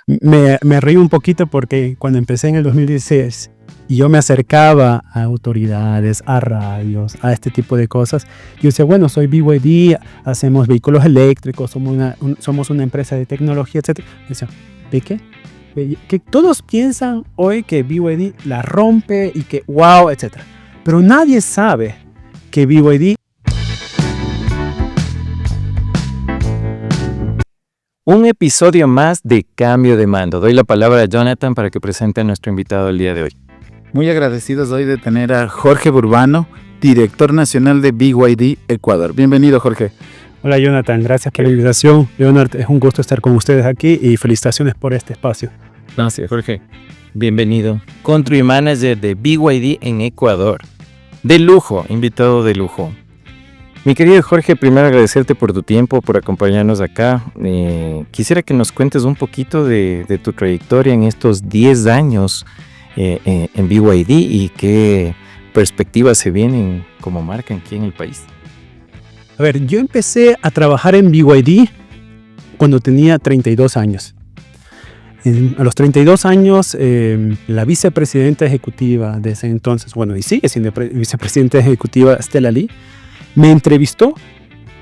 Me reí un poquito porque cuando empecé en el 2016 y yo me acercaba a autoridades, a radios, a este tipo de cosas, yo decía, bueno, soy BYD, hacemos vehículos eléctricos, somos una empresa de tecnología, etc. Y decía, ¿de qué? Que todos piensan hoy que BYD la rompe y que wow, etc. Pero nadie sabe que BYD... Un episodio más de Cambio de Mando. Doy la palabra a Jonathan para que presente a nuestro invitado el día de hoy. Muy agradecidos hoy de tener a Jorge Burbano, director nacional de BYD Ecuador. Bienvenido, Jorge. Hola, Jonathan. Gracias por la invitación. Leonard, es un gusto estar con ustedes aquí y felicitaciones por este espacio. Gracias, Jorge. Bienvenido. Country Manager de BYD en Ecuador. De lujo, invitado de lujo. Mi querido Jorge, primero agradecerte por tu tiempo, por acompañarnos acá. Quisiera que nos cuentes un poquito de tu trayectoria en estos 10 años en BYD y qué perspectivas se vienen como marca aquí en el país. A ver, yo empecé a trabajar en BYD cuando tenía 32 años. A los 32 años, la vicepresidenta ejecutiva de ese entonces, bueno, y sigue siendo vicepresidenta ejecutiva, Stella Lee, me entrevistó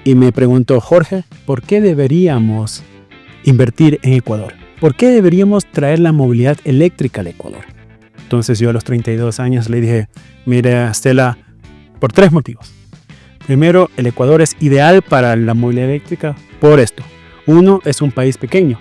y me preguntó, Jorge, ¿por qué deberíamos invertir en Ecuador? ¿Por qué deberíamos traer la movilidad eléctrica al Ecuador? Entonces yo a los 32 años le dije, mire, Stella, por 3 motivos. Primero, el Ecuador es ideal para la movilidad eléctrica por esto. 1, es un país pequeño.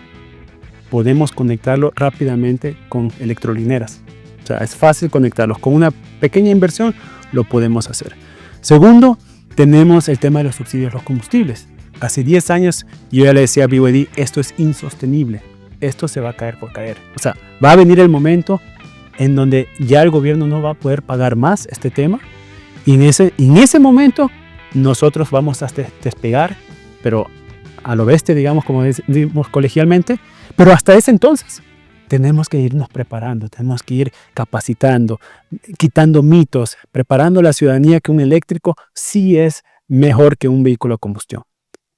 Podemos conectarlo rápidamente con electrolineras. O sea, es fácil conectarlos. Con una pequeña inversión lo podemos hacer. Segundo, tenemos el tema de los subsidios a los combustibles. Hace 10 años yo ya le decía a BYD, esto es insostenible. Esto se va a caer por caer. O sea, va a venir el momento en donde ya el gobierno no va a poder pagar más este tema. Y en ese momento nosotros vamos a despegar, pero a lo bestia, digamos, como decimos colegialmente. Pero hasta ese entonces tenemos que irnos preparando, tenemos que ir capacitando, quitando mitos, preparando a la ciudadanía que un eléctrico sí es mejor que un vehículo a combustión.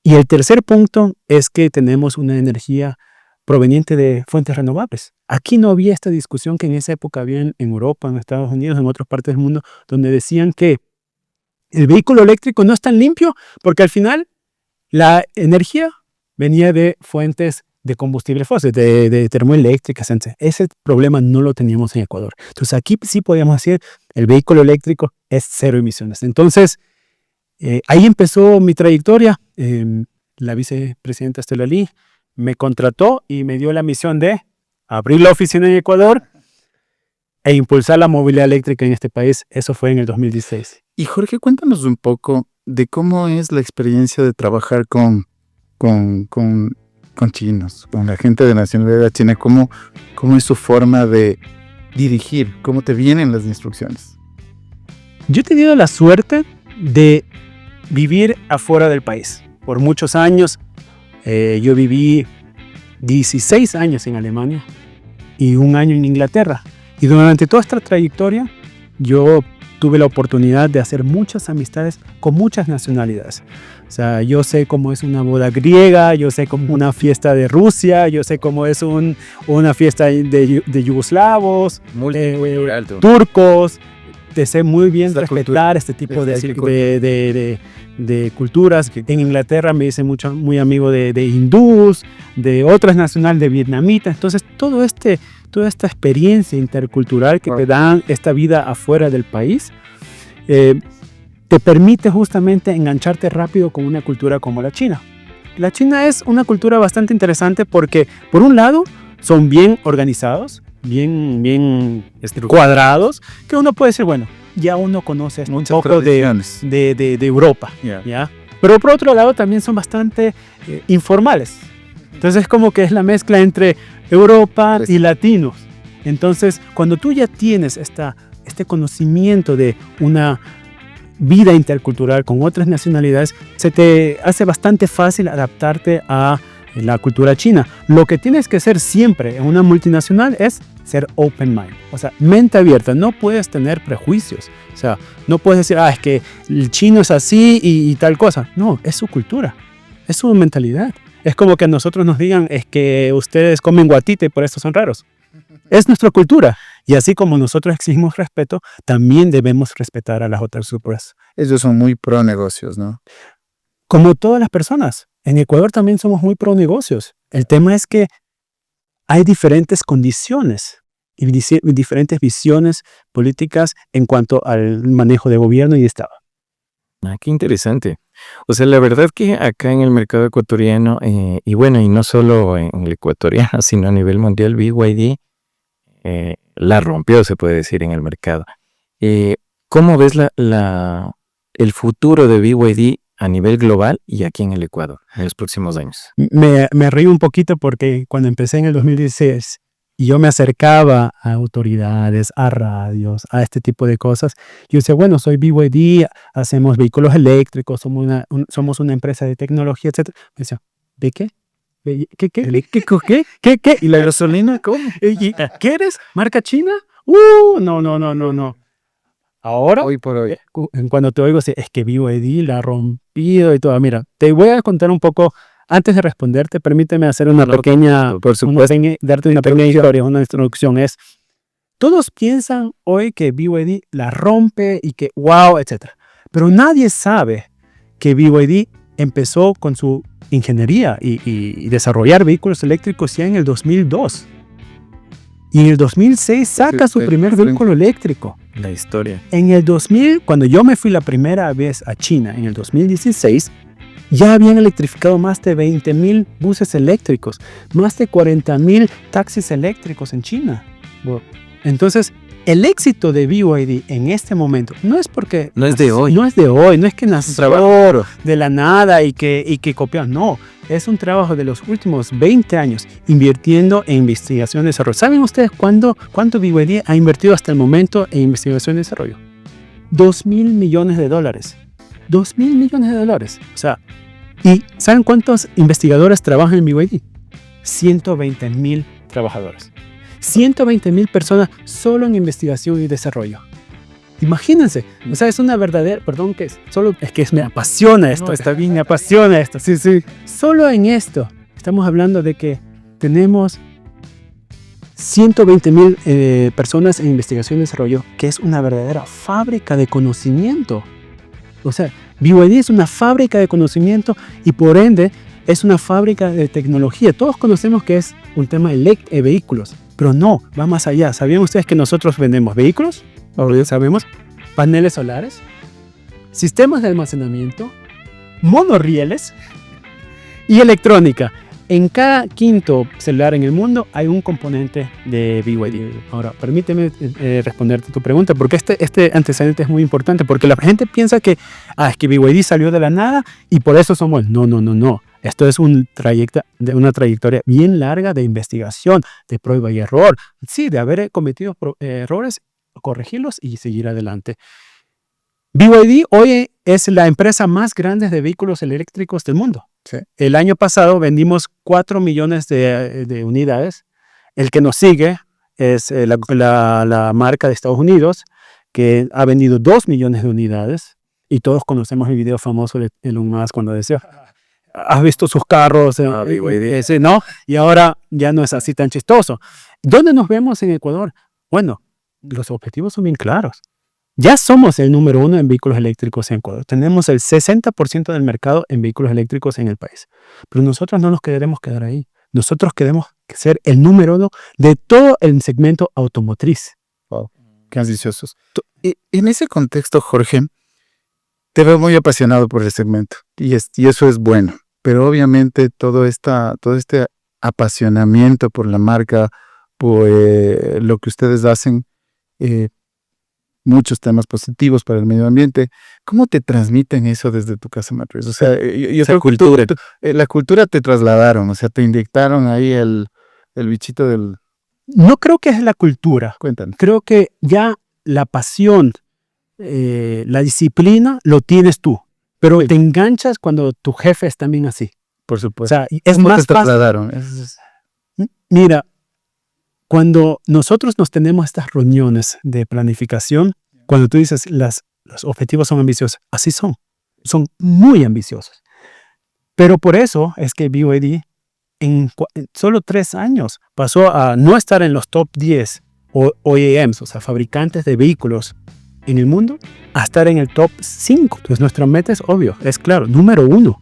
Y el tercer punto es que tenemos una energía proveniente de fuentes renovables. Aquí no había esta discusión que en esa época había en Europa, en Estados Unidos, en otras partes del mundo, donde decían que el vehículo eléctrico no es tan limpio porque al final la energía venía de fuentes de combustible fósil, de termoeléctricas. Ese problema no lo teníamos en Ecuador. Entonces aquí sí podíamos decir el vehículo eléctrico es 0 emisiones. Entonces ahí empezó mi trayectoria. La vicepresidenta Stella Lee me contrató y me dio la misión de abrir la oficina en Ecuador e impulsar la movilidad eléctrica en este país. Eso fue en el 2016. Y Jorge, cuéntanos un poco de cómo es la experiencia de trabajar con chinos, con la gente de nacionalidad china, cómo es su forma de dirigir, cómo te vienen las instrucciones. Yo he tenido la suerte de vivir afuera del país. Por muchos años, yo viví 16 años en Alemania y 1 año en Inglaterra. Y durante toda esta trayectoria, yo tuve la oportunidad de hacer muchas amistades con muchas nacionalidades. O sea, yo sé cómo es una boda griega, yo sé cómo una fiesta de Rusia, yo sé cómo es una fiesta de yugoslavos, turcos. Te sé muy bien respetar este tipo de culturas. En Inglaterra me hice muy amigo de hindús, de otras nacionales, de vietnamitas. Entonces, toda esta experiencia intercultural que te dan esta vida afuera del país, te permite justamente engancharte rápido con una cultura como la China. La China es una cultura bastante interesante porque, por un lado, son bien organizados, bien cuadrados, que uno puede decir, bueno, ya uno conoce un poco de Europa, ¿ya? Pero por otro lado también son bastante informales. Entonces es como que es la mezcla entre Europa y latinos. Entonces, cuando tú ya tienes este conocimiento de una vida intercultural con otras nacionalidades, se te hace bastante fácil adaptarte a la cultura china. Lo que tienes que hacer siempre en una multinacional es ser open mind, o sea, mente abierta. No puedes tener prejuicios, o sea, no puedes decir, es que el chino es así y tal cosa. No, es su cultura, es su mentalidad. Es como que a nosotros nos digan, es que ustedes comen guatita y por eso son raros. Es nuestra cultura. Y así como nosotros exigimos respeto, también debemos respetar a las otras culturas. Ellos son muy pro negocios, ¿no? Como todas las personas. En Ecuador también somos muy pro negocios. El tema es que hay diferentes condiciones y diferentes visiones políticas en cuanto al manejo de gobierno y de Estado. Ah, qué interesante. O sea, la verdad que acá en el mercado ecuatoriano, y bueno, y no solo en el ecuatoriano, sino a nivel mundial, BYD la rompió, se puede decir, en el mercado. ¿Cómo ves el futuro de BYD a nivel global y aquí en el Ecuador en los próximos años? Me río un poquito porque cuando empecé en el 2016 y yo me acercaba a autoridades, a radios, a este tipo de cosas, yo decía, bueno, soy BYD, hacemos vehículos eléctricos, somos una empresa de tecnología, etc. Me decía, ¿de qué? ¿Qué? ¿Y la gasolina cómo? ¿Qué eres? ¿Marca china? No. Ahora, Hoy por hoy. cuando te oigo, es que BYD la ha rompido y todo. Mira, te voy a contar un poco, antes de responderte, permíteme hacer una pequeña, darte una pequeña historia, una introducción. Todos piensan hoy que BYD la rompe y que wow, etc. Pero nadie sabe que BYD empezó con su ingeniería y desarrollar vehículos eléctricos ya en el 2002. Y en el 2006 saca su primer vehículo eléctrico. La historia. En el 2000, cuando yo me fui la primera vez a China, en el 2016, ya habían electrificado más de 20,000 buses eléctricos, más de 40,000 taxis eléctricos en China. Entonces, el éxito de BYD en este momento no es porque... No es de hoy. No es que nació de la nada y que copió. No, es un trabajo de los últimos 20 años invirtiendo en investigación y desarrollo. ¿Saben ustedes cuánto BYD ha invertido hasta el momento en investigación y desarrollo? $2,000 millones. $2,000 millones. O sea, ¿y saben cuántos investigadores trabajan en BYD? 120,000 trabajadores. 120,000 personas solo en investigación y desarrollo. Imagínense, o sea, es una verdadera, me apasiona esto, está bien, me apasiona esto, sí. Solo en esto, estamos hablando de que tenemos 120,000 personas en investigación y desarrollo, que es una verdadera fábrica de conocimiento. O sea, BYD es una fábrica de conocimiento y por ende es una fábrica de tecnología. Todos conocemos que es un tema de vehículos, pero no, va más allá. ¿Sabían ustedes que nosotros vendemos vehículos? Ahora sabemos, paneles solares, sistemas de almacenamiento, monorrieles y electrónica. En cada quinto celular en el mundo hay un componente de BYD. Ahora, permíteme responderte tu pregunta, porque este antecedente es muy importante, porque la gente piensa que es que BYD salió de la nada y por eso son buenos. No. Esto es una trayectoria bien larga de investigación, de prueba y error. Sí, de haber cometido errores, corregirlos y seguir adelante. BYD hoy es la empresa más grande de vehículos eléctricos del mundo. Sí. El año pasado vendimos 4 millones de unidades. El que nos sigue es la marca de Estados Unidos, que ha vendido 2 millones de unidades. Y todos conocemos el video famoso de Elon Musk cuando decía, ¿has visto sus carros? BYD. ¿No? Y ahora ya no es así tan chistoso. ¿Dónde nos vemos en Ecuador? Bueno, los objetivos son bien claros. Ya somos el número 1 en vehículos eléctricos en Ecuador. Tenemos el 60% del mercado en vehículos eléctricos en el país. Pero nosotros no nos queremos quedar ahí. Nosotros queremos ser el número 1 de todo el segmento automotriz. Wow, qué ambiciosos. En ese contexto, Jorge, te veo muy apasionado por el segmento y eso es bueno. Pero obviamente todo este apasionamiento por la marca, por lo que ustedes hacen, muchos temas positivos para el medio ambiente. ¿Cómo te transmiten eso desde tu casa matriz? O sea, yo creo cultura. Que la cultura te trasladaron, o sea, te inyectaron ahí el bichito del... No creo que es la cultura. Cuéntanos. Creo que ya la pasión, la disciplina, lo tienes tú. Pero te enganchas cuando tu jefe es también así. Por supuesto. O sea, es ¿Cómo más te trasladaron? Mira, cuando nosotros nos tenemos estas reuniones de planificación, cuando tú dices los objetivos son ambiciosos, así son muy ambiciosos. Pero por eso es que BYD en solo 3 años pasó a no estar en los top 10 OEMs, o sea, fabricantes de vehículos en el mundo, a estar en el top 5. Entonces nuestra meta es obvio, es claro, número 1.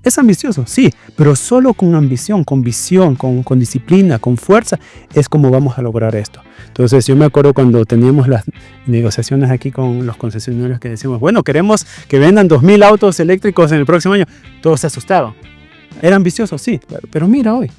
Es ambicioso, sí, pero solo con ambición, con visión, con disciplina, con fuerza, es como vamos a lograr esto. Entonces yo me acuerdo cuando teníamos las negociaciones aquí con los concesionarios que decíamos, bueno, queremos que vendan 2,000 autos eléctricos en el próximo año. Todos se asustaban. Era ambicioso, sí, pero mira hoy.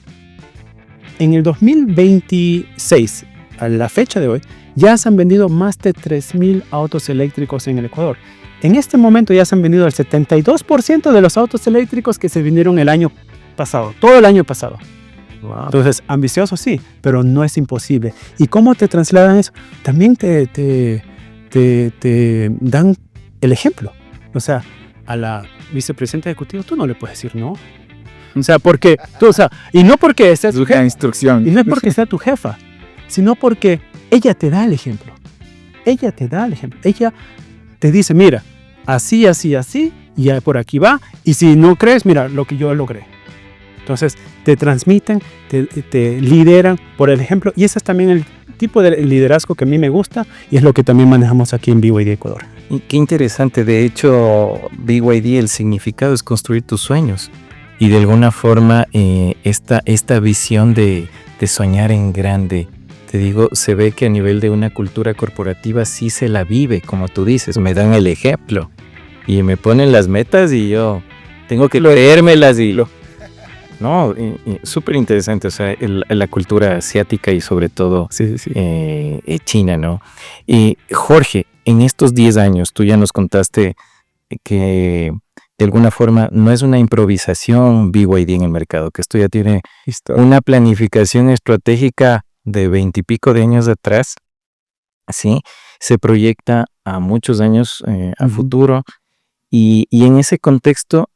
En el 2026, a la fecha de hoy, ya se han vendido más de 3,000 autos eléctricos en el Ecuador. En este momento ya se han vendido el 72% de los autos eléctricos que se vendieron el año pasado, todo el año pasado. Wow. Entonces, ambicioso sí, pero no es imposible. ¿Y cómo te trasladan eso? También te dan el ejemplo. O sea, a la vicepresidenta ejecutiva tú no le puedes decir no. O sea, porque tú, o sea, y no porque sea tu jefa, instrucción. y no es porque sea tu jefa, sino porque ella te da el ejemplo. Ella te da el ejemplo. Ella te dice, mira, así, así, así, y ya por aquí va. Y si no crees, mira lo que yo logré. Entonces, te transmiten, te lideran por el ejemplo. Y ese es también el tipo de liderazgo que a mí me gusta y es lo que también manejamos aquí en BYD Ecuador. Y qué interesante. De hecho, BYD, el significado es construir tus sueños. Y de alguna forma, esta visión de soñar en grande, te digo, se ve que a nivel de una cultura corporativa sí se la vive, como tú dices, me dan el ejemplo y me ponen las metas y yo tengo que leérmelas y no, súper interesante, o sea, la cultura asiática y sobre todo China, ¿no? Y Jorge, en estos 10 años, tú ya nos contaste que de alguna forma no es una improvisación BYD en el mercado, que esto ya tiene una planificación estratégica de 20 y pico de años atrás, ¿sí? Se proyecta a muchos años a futuro y en ese contexto,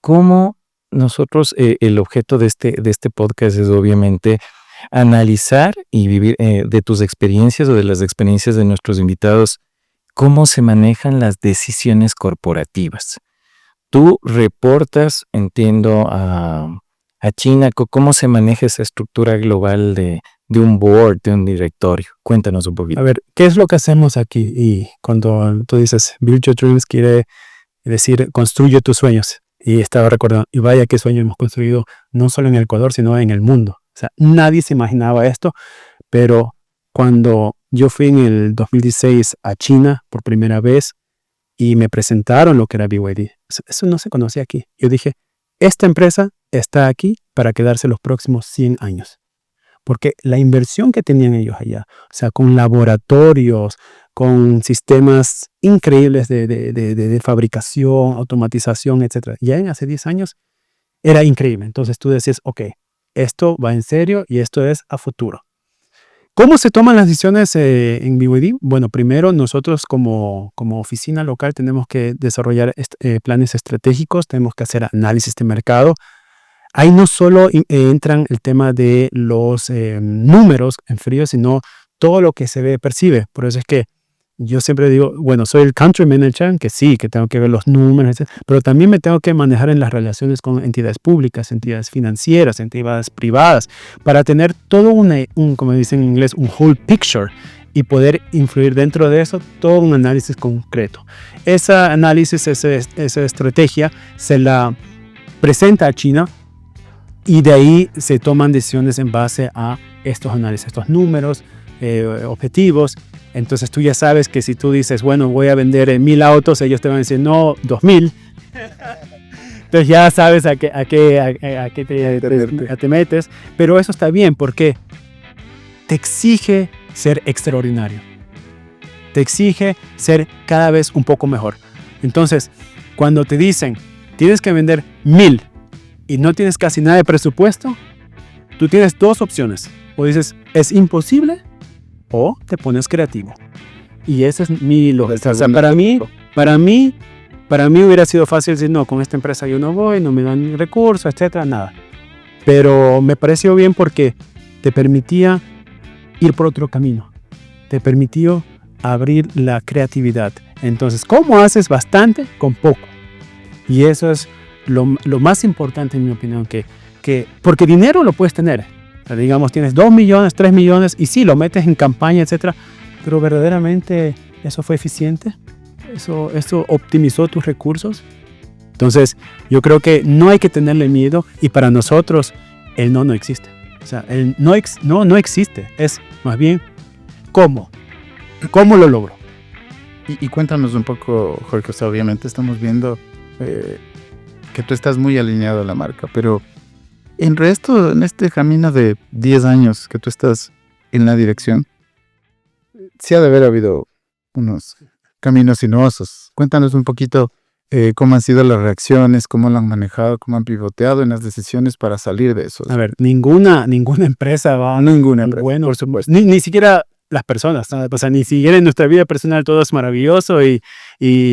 ¿cómo nosotros, el objeto de este podcast es obviamente analizar y vivir de tus experiencias o de las experiencias de nuestros invitados, cómo se manejan las decisiones corporativas? Tú reportas, entiendo, a China, ¿cómo se maneja esa estructura global de un board, de un directorio? Cuéntanos un poquito. A ver, ¿qué es lo que hacemos aquí? Y cuando tú dices Build Your Dreams, quiere decir construye tus sueños. Y estaba recordando, y vaya qué sueño hemos construido, no solo en el Ecuador, sino en el mundo. O sea, nadie se imaginaba esto, pero cuando yo fui en el 2016 a China por primera vez y me presentaron lo que era BYD, eso no se conocía aquí. Yo dije, esta empresa está aquí para quedarse los próximos 100 años. Porque la inversión que tenían ellos allá, o sea, con laboratorios, con sistemas increíbles de fabricación, automatización, etc. Ya en hace 10 años era increíble. Entonces tú decías, ok, esto va en serio y esto es a futuro. ¿Cómo se toman las decisiones en BYD? Bueno, primero nosotros como oficina local tenemos que desarrollar planes estratégicos, tenemos que hacer análisis de mercado. Ahí no solo entran el tema de los números en frío, sino todo lo que se ve, percibe. Por eso es que yo siempre digo, bueno, soy el country manager, que sí, que tengo que ver los números, etc., pero también me tengo que manejar en las relaciones con entidades públicas, entidades financieras, entidades privadas, para tener todo como dicen en inglés, un whole picture y poder influir dentro de eso todo un análisis concreto. Ese análisis, esa estrategia se la presenta a China y de ahí se toman decisiones en base a estos análisis, estos números, objetivos. Entonces tú ya sabes que si tú dices, bueno, voy a vender 1,000 autos, ellos te van a decir, no, 2,000. Entonces ya sabes a qué te metes. Pero eso está bien porque te exige ser extraordinario. Te exige ser cada vez un poco mejor. Entonces, cuando te dicen, tienes que vender 1,000 y no tienes casi nada de presupuesto, tú tienes 2 opciones. O dices, es imposible, o te pones creativo. Y esa es mi lógica. O sea, para mí hubiera sido fácil decir, no, con esta empresa yo no voy, no me dan recursos, etcétera, nada. Pero me pareció bien porque te permitía ir por otro camino. Te permitió abrir la creatividad. Entonces, ¿cómo haces bastante con poco? Y eso es lo más importante, en mi opinión, porque dinero lo puedes tener. O sea, digamos, tienes 2 millones, 3 millones, y sí, lo metes en campaña, etcétera, pero verdaderamente eso fue eficiente, eso optimizó tus recursos. Entonces, yo creo que no hay que tenerle miedo, y para nosotros el no existe. O sea, el no existe, es más bien ¿cómo lo logro? Y cuéntanos un poco, Jorge, o sea, obviamente estamos viendo que tú estás muy alineado a la marca, pero en este camino de 10 años que tú estás en la dirección, sí ha de haber habido unos caminos sinuosos. Cuéntanos un poquito cómo han sido las reacciones, cómo lo han manejado, cómo han pivoteado en las decisiones para salir de eso. A ver, ninguna empresa va... Ninguna empresa, bueno, por supuesto. Ni siquiera las personas, ¿no? O sea, ni siquiera en nuestra vida personal todo es maravilloso y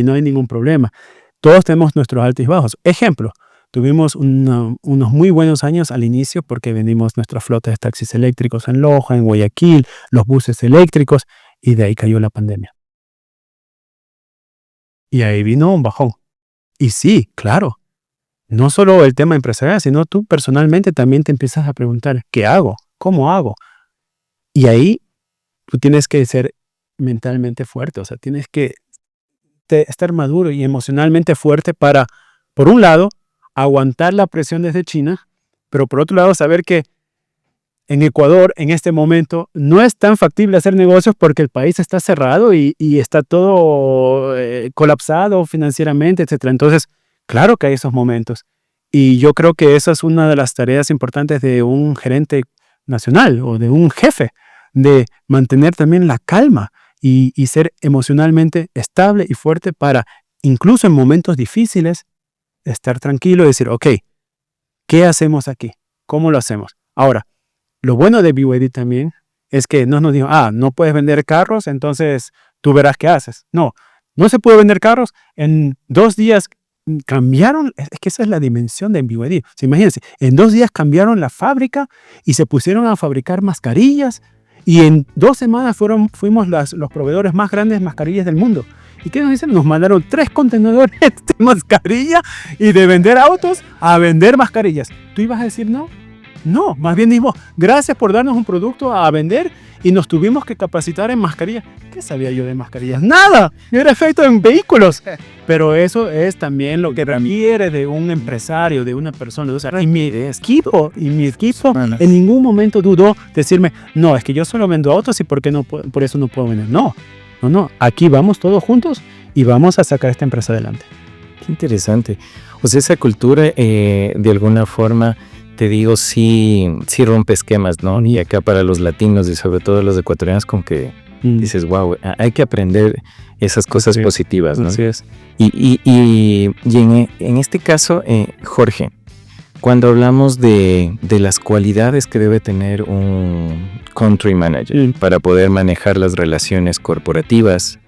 no hay ningún problema. Todos tenemos nuestros altos y bajos. Ejemplo, tuvimos unos muy buenos años al inicio porque vendimos nuestra flota de taxis eléctricos en Loja, en Guayaquil, los buses eléctricos, y de ahí cayó la pandemia. Y ahí vino un bajón. Y sí, claro, no solo el tema empresarial, sino tú personalmente también te empiezas a preguntar, ¿qué hago? ¿Cómo hago? Y ahí tú tienes que ser mentalmente fuerte, o sea, tienes que estar maduro y emocionalmente fuerte para, por un lado, aguantar la presión desde China, pero por otro lado, saber que en Ecuador, en este momento, no es tan factible hacer negocios porque el país está cerrado y está todo colapsado financieramente, etc. Entonces, claro que hay esos momentos. Y yo creo que esa es una de las tareas importantes de un gerente nacional o de un jefe, de mantener también la calma y ser emocionalmente estable y fuerte para, incluso en momentos difíciles, estar tranquilo y decir, ok, ¿qué hacemos aquí? ¿Cómo lo hacemos? Ahora, lo bueno de BYD también es que no nos dijo, no puedes vender carros, entonces tú verás qué haces. No se puede vender carros. En 2 días cambiaron, es que esa es la dimensión de BYD. O sea, imagínense, en 2 días cambiaron la fábrica y se pusieron a fabricar mascarillas, y en 2 semanas fuimos los proveedores más grandes de mascarillas del mundo. ¿Y qué nos dicen? Nos mandaron 3 contenedores de mascarilla, y de vender autos a vender mascarillas. ¿Tú ibas a decir no? No, más bien dijimos, gracias por darnos un producto a vender, y nos tuvimos que capacitar en mascarillas. ¿Qué sabía yo de mascarillas? ¡Nada! Yo era efecto en vehículos. Pero eso es también lo que requiere de un empresario, de una persona. O sea, y mi equipo en ningún momento dudó decirme, no, es que yo solo vendo autos y por eso no puedo vender. No. Aquí vamos todos juntos y vamos a sacar esta empresa adelante. Qué interesante. O sea, esa cultura, de alguna forma, te digo, sí rompe esquemas, ¿no? Y acá para los latinos y sobre todo los ecuatorianos, con que dices, wow, hay que aprender esas cosas positivas, ¿no? Así es. Y en este caso, Jorge, cuando hablamos de las cualidades que debe tener un country manager para poder manejar las relaciones corporativas,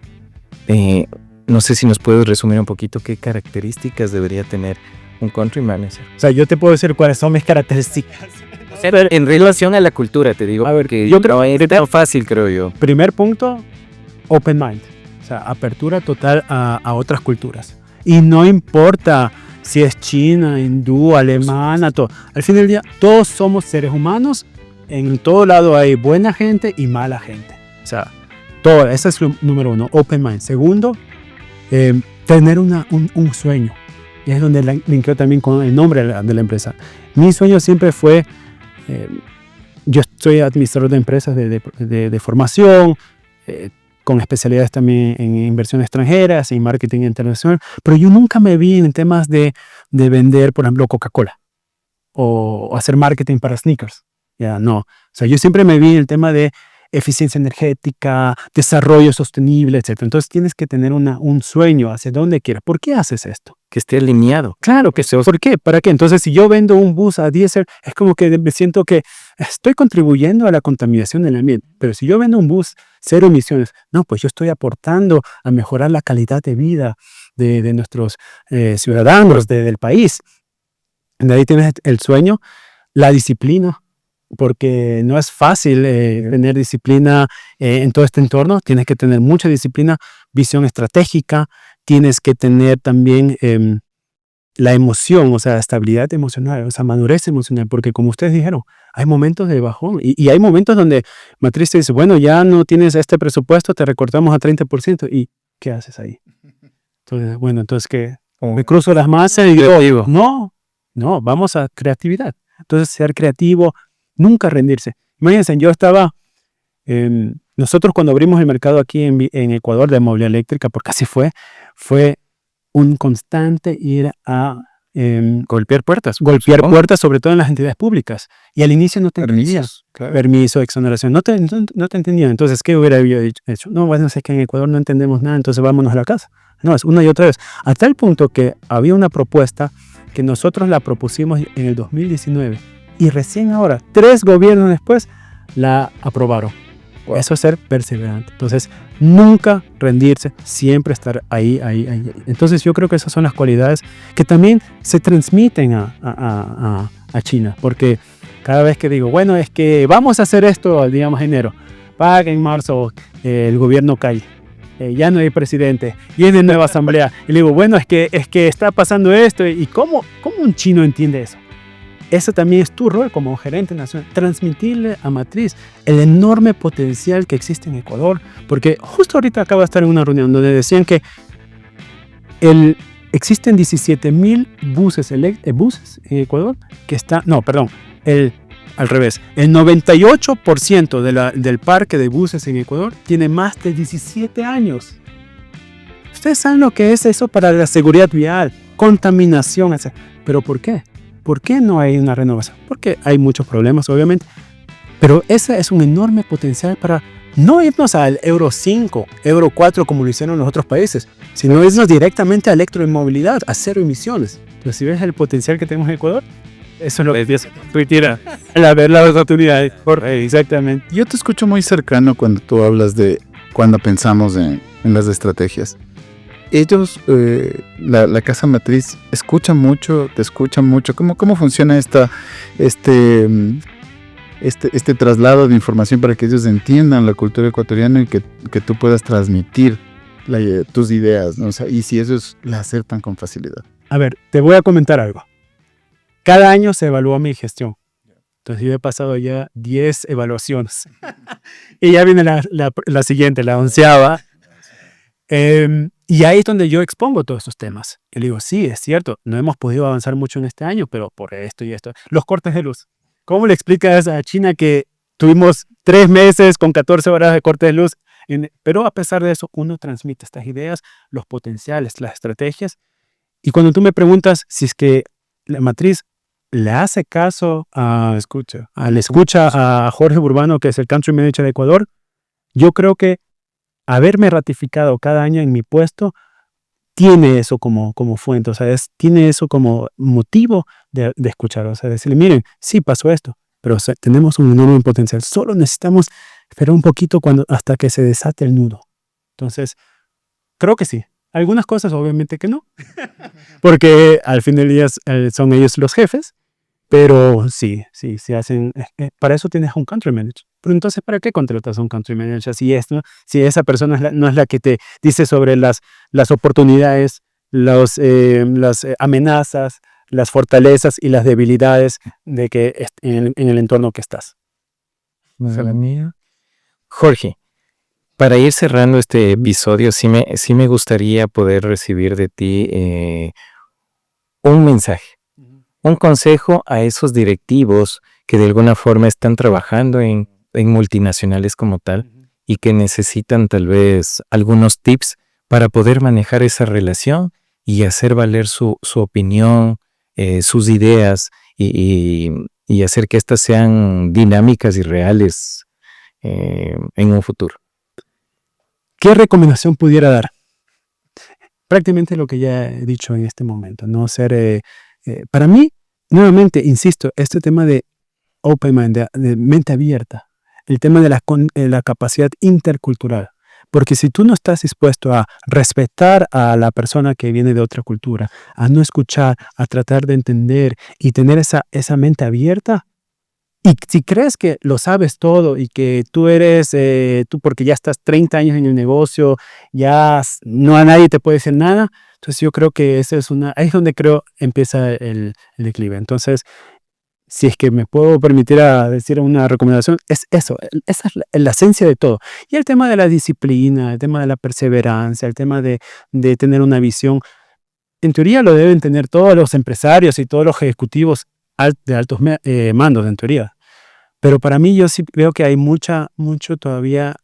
no sé si nos puedes resumir un poquito qué características debería tener un country manager. O sea, yo te puedo decir cuáles son mis características. En relación a la cultura, te digo. A ver, que yo creo no es tan fácil, creo yo. Primer punto, open mind. O sea, apertura total a otras culturas. Y no importa si es china, hindú, alemana, todo. Al fin del día, todos somos seres humanos. En todo lado hay buena gente y mala gente. O sea, todo. Ese es lo número 1, open mind. Segundo, tener un sueño. Y es donde linkeo también con el nombre de la empresa. Mi sueño siempre fue, yo soy administrador de empresas de formación, con especialidades también en inversión extranjeras y marketing internacional, pero yo nunca me vi en temas de vender, por ejemplo, Coca-Cola o hacer marketing para sneakers. Ya no. O sea, yo siempre me vi en el tema de eficiencia energética, desarrollo sostenible, etc. Entonces tienes que tener un sueño hacia dónde quieras. ¿Por qué haces esto? Que esté alineado. Claro que sí. ¿Por qué? ¿Para qué? Entonces, si yo vendo un bus a diésel, es como que me siento que estoy contribuyendo a la contaminación del ambiente. Pero si yo vendo un bus 0 emisiones, no, pues yo estoy aportando a mejorar la calidad de vida de nuestros ciudadanos, del país. De ahí tienes el sueño, la disciplina, porque no es fácil tener disciplina en todo este entorno. Tienes que tener mucha disciplina, visión estratégica, tienes que tener también la emoción, o sea, estabilidad emocional, o sea, madurez emocional, porque como ustedes dijeron, hay momentos de bajón y hay momentos donde Matriz te dice, bueno, ya no tienes este presupuesto, te recortamos a 30%, ¿y qué haces ahí? Entonces, bueno, entonces que me cruzo las masas y digo, no, vamos a creatividad. Entonces, ser creativo, nunca rendirse. Imagínense, yo estaba, nosotros cuando abrimos el mercado aquí en Ecuador de movilidad eléctrica, porque así fue un constante ir a Golpear puertas. puertas, sobre todo en las entidades públicas. Y al inicio no te entendía. Claro. Permiso, exoneración, no te entendían. Entonces, ¿qué hubiera yo hecho? No, bueno, sé que en Ecuador no entendemos nada, entonces vámonos a la casa. No, es una y otra vez. A tal punto que había una propuesta que nosotros la propusimos en el 2019 y recién ahora, 3 gobiernos después, la aprobaron. Wow. Eso es ser perseverante. Entonces, nunca rendirse, siempre estar ahí. Entonces, yo creo que esas son las cualidades que también se transmiten a China, porque cada vez que digo, bueno, es que vamos a hacer esto, digamos, enero, para que en marzo el gobierno cae. Ya no hay presidente, viene nueva asamblea. Y le digo, bueno, es que está pasando esto. ¿Y cómo un chino entiende eso? Eso también es tu rol como gerente nacional, transmitirle a Matriz el enorme potencial que existe en Ecuador. Porque justo ahorita acabo de estar en una reunión donde decían que existen 17,000 buses en Ecuador que está, no, perdón, al revés, el 98% del parque de buses en Ecuador tiene más de 17 años. Ustedes saben lo que es eso para la seguridad vial, contaminación, etc. ¿Pero por qué? ¿Por qué no hay una renovación? Porque hay muchos problemas, obviamente. Pero ese es un enorme potencial para no irnos al Euro 5, Euro 4 como lo hicieron los otros países, sino irnos directamente a electromovilidad, a 0 emisiones. Entonces, si ves el potencial que tenemos en Ecuador, eso es lo que empieza a ver las oportunidades. Exactamente. Yo te escucho muy cercano cuando tú hablas de cuando pensamos en las estrategias. Ellos, la casa matriz, te escucha mucho. ¿Cómo funciona este traslado de información para que ellos entiendan la cultura ecuatoriana y que tú puedas transmitir tus ideas, ¿no? O sea, y si ellos la aceptan con facilidad? A ver, te voy a comentar algo. Cada año se evalúa mi gestión. Entonces yo he pasado ya 10 evaluaciones. Y ya viene la siguiente, la 11ª. Y ahí es donde yo expongo todos estos temas. Y le digo, sí, es cierto, no hemos podido avanzar mucho en este año, pero por esto y esto. Los cortes de luz. ¿Cómo le explicas a China que tuvimos 3 meses con 14 horas de corte de luz? Pero a pesar de eso, uno transmite estas ideas, los potenciales, las estrategias. Y cuando tú me preguntas si es que la matriz le hace caso escucha a Jorge Burbano, que es el Country Manager de Ecuador, yo creo que haberme ratificado cada año en mi puesto tiene eso como fuente, o sea, tiene eso como motivo de escuchar, o sea, decirle, miren, sí pasó esto, pero o sea, tenemos un enorme potencial, solo necesitamos esperar un poquito hasta que se desate el nudo. Entonces, creo que sí. Algunas cosas obviamente que no, porque al fin del día son ellos los jefes, pero sí hacen, para eso tienes un country manager. Pero entonces, ¿para qué contratas a un country manager si esa persona no es la que te dice sobre las oportunidades, las amenazas, las fortalezas y las debilidades de que en el entorno que estás? Jorge, para ir cerrando este episodio, sí me gustaría poder recibir de ti un mensaje, un consejo a esos directivos que de alguna forma están trabajando en multinacionales como tal y que necesitan tal vez algunos tips para poder manejar esa relación y hacer valer su opinión, sus ideas y hacer que éstas sean dinámicas y reales en un futuro. ¿Qué recomendación pudiera dar? Prácticamente lo que ya he dicho en este momento, no ser, para mí, nuevamente, insisto, este tema de open mind, de mente abierta, el tema de la capacidad intercultural, porque si tú no estás dispuesto a respetar a la persona que viene de otra cultura, a no escuchar, a tratar de entender y tener esa mente abierta, Y si crees que lo sabes todo y que tú eres, tú porque ya estás 30 años en el negocio, no a nadie te puede decir nada, entonces yo creo que ahí es donde creo empieza el declive. Entonces, si es que me puedo permitir decir una recomendación, es eso, esa es la esencia de todo. Y el tema de la disciplina, el tema de la perseverancia, el tema de tener una visión, en teoría lo deben tener todos los empresarios y todos los ejecutivos de altos mandos, en teoría. Pero para mí yo sí veo que hay mucho todavía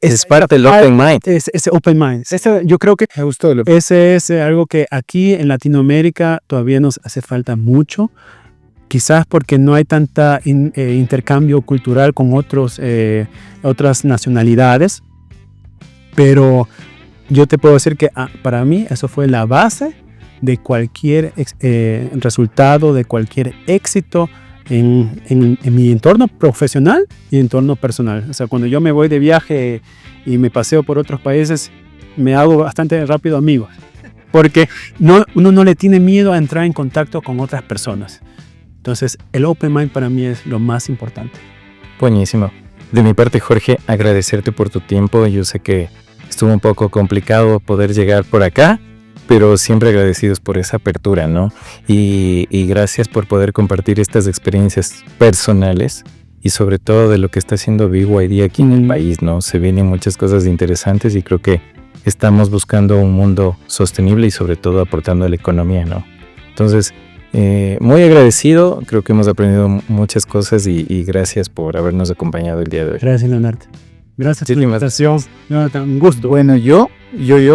Es parte del open mind. ese open mind. Yo creo que Me gustó. ese es algo que aquí en Latinoamérica todavía nos hace falta mucho. Quizás porque no hay tanta intercambio cultural con otras nacionalidades. Pero yo te puedo decir que para mí eso fue la base de cualquier resultado, de cualquier éxito en mi entorno profesional y entorno personal. O sea, cuando yo me voy de viaje y me paseo por otros países, me hago bastante rápido amigos. Porque uno no le tiene miedo a entrar en contacto con otras personas. Entonces, el open mind para mí es lo más importante. Buenísimo. De mi parte, Jorge, agradecerte por tu tiempo. Yo sé que estuvo un poco complicado poder llegar por acá, pero siempre agradecidos por esa apertura, ¿no? Y gracias por poder compartir estas experiencias personales y sobre todo de lo que está haciendo BYD aquí en el país, ¿no? Se vienen muchas cosas interesantes y creo que estamos buscando un mundo sostenible y sobre todo aportando a la economía, ¿no? Entonces, muy agradecido, creo que hemos aprendido muchas cosas y gracias por habernos acompañado el día de hoy. Gracias, Leonardo. Gracias por la invitación. Un gusto. Bueno, yo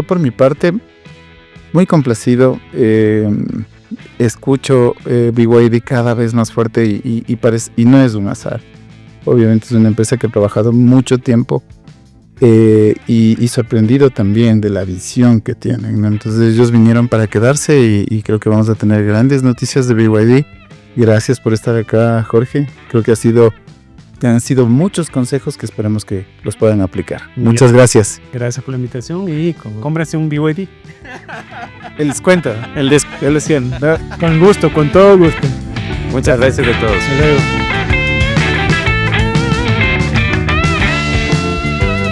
por mi parte, muy complacido. Escucho BYD cada vez más fuerte y no es un azar. Obviamente es una empresa que ha trabajado mucho tiempo y sorprendido también de la visión que tienen, ¿no? Entonces ellos vinieron para quedarse y creo que vamos a tener grandes noticias de BYD. Gracias por estar acá, Jorge. Creo que han sido muchos consejos que esperamos que los puedan aplicar. Muchas gracias. Gracias por la invitación y cómprase un BYD. El descuento. El 100. Con gusto, con todo gusto. Muchas gracias a todos. Hasta luego.